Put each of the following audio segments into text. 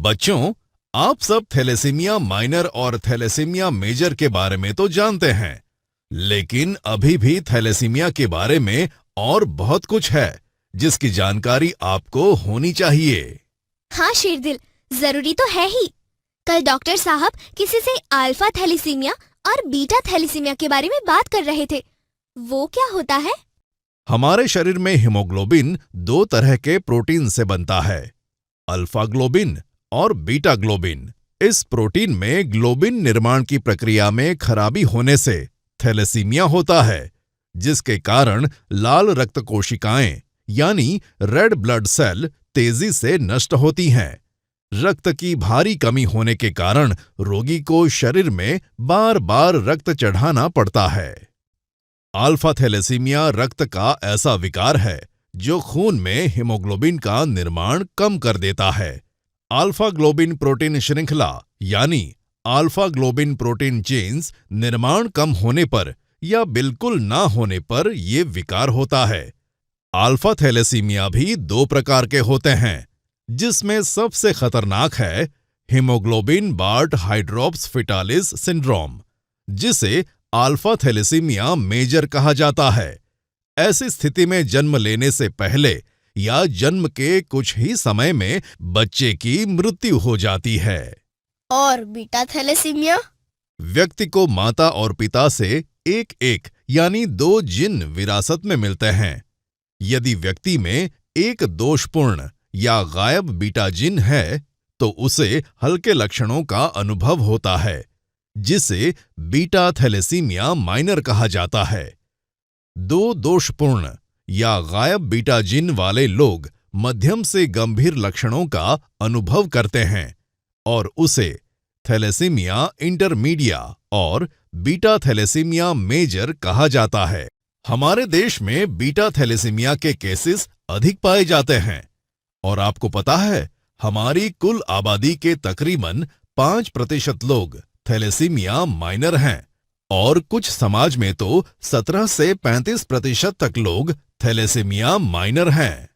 बच्चों, आप सब थैलेसीमिया माइनर और थैलेसीमिया मेजर के बारे में तो जानते हैं, लेकिन अभी भी थैलेसीमिया के बारे में और बहुत कुछ है जिसकी जानकारी आपको होनी चाहिए। हाँ शेरदिल, जरूरी तो है ही। कल डॉक्टर साहब किसी से अल्फा थैलेसीमिया और बीटा थैलेसीमिया के बारे में बात कर रहे थे। वो क्या होता है? हमारे शरीर में हीमोग्लोबिन दो तरह के प्रोटीन से बनता है, अल्फा ग्लोबिन और बीटा ग्लोबिन। इस प्रोटीन में ग्लोबिन निर्माण की प्रक्रिया में खराबी होने से थैलेसीमिया होता है, जिसके कारण लाल रक्त कोशिकाएं यानी रेड ब्लड सेल तेजी से नष्ट होती हैं। रक्त की भारी कमी होने के कारण रोगी को शरीर में बार बार रक्त चढ़ाना पड़ता है। अल्फा थैलेसीमिया रक्त का ऐसा विकार है जो खून में हीमोग्लोबिन का निर्माण कम कर देता है। अल्फा ग्लोबिन प्रोटीन श्रृंखला यानी अल्फा ग्लोबिन प्रोटीन चेन्स निर्माण कम होने पर या बिल्कुल ना होने पर ये विकार होता है। अल्फा थैलेसीमिया भी दो प्रकार के होते हैं, जिसमें सबसे खतरनाक है haemoglobin BART hydrops fetalis syndrome, जिसे अल्फा थैलेसीमिया मेजर कहा जाता है। ऐसी स्थिति में जन्म लेने से पहले या जन्म के कुछ ही समय में बच्चे की मृत्यु हो जाती है। और बीटा थैलेसीमिया? व्यक्ति को माता और पिता से एक यानी दो जीन विरासत में मिलते हैं। यदि व्यक्ति में एक दोषपूर्ण या गायब बीटा जीन है तो उसे हल्के लक्षणों का अनुभव होता है, जिसे बीटा थैलेसीमिया माइनर कहा जाता है। दो दोषपूर्ण या गायब बीटा जीन वाले लोग मध्यम से गंभीर लक्षणों का अनुभव करते हैं और उसे थैलेसीमिया इंटरमीडिया और बीटा थैलेसीमिया मेजर कहा जाता है। हमारे देश में बीटा थैलेसीमिया के केसेस अधिक पाए जाते हैं और आपको पता है, हमारी कुल आबादी के तकरीबन 5% लोग थैलेसीमिया माइनर हैं और कुछ समाज में तो 17 से 35% तक लोग थैलेसीमिया माइनर हैं।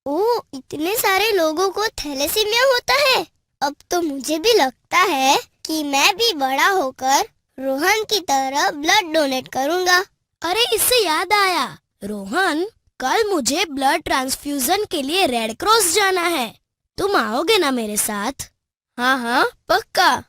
ओह, इतने सारे लोगों को थैलेसीमिया होता है। अब तो मुझे भी लगता है कि मैं भी बड़ा होकर रोहन की तरह ब्लड डोनेट करूंगा। अरे, इससे याद आया रोहन, कल मुझे ब्लड ट्रांसफ्यूजन के लिए रेड क्रॉस जाना है। तुम आओगे ना मेरे साथ? हाँ हाँ, पक्का।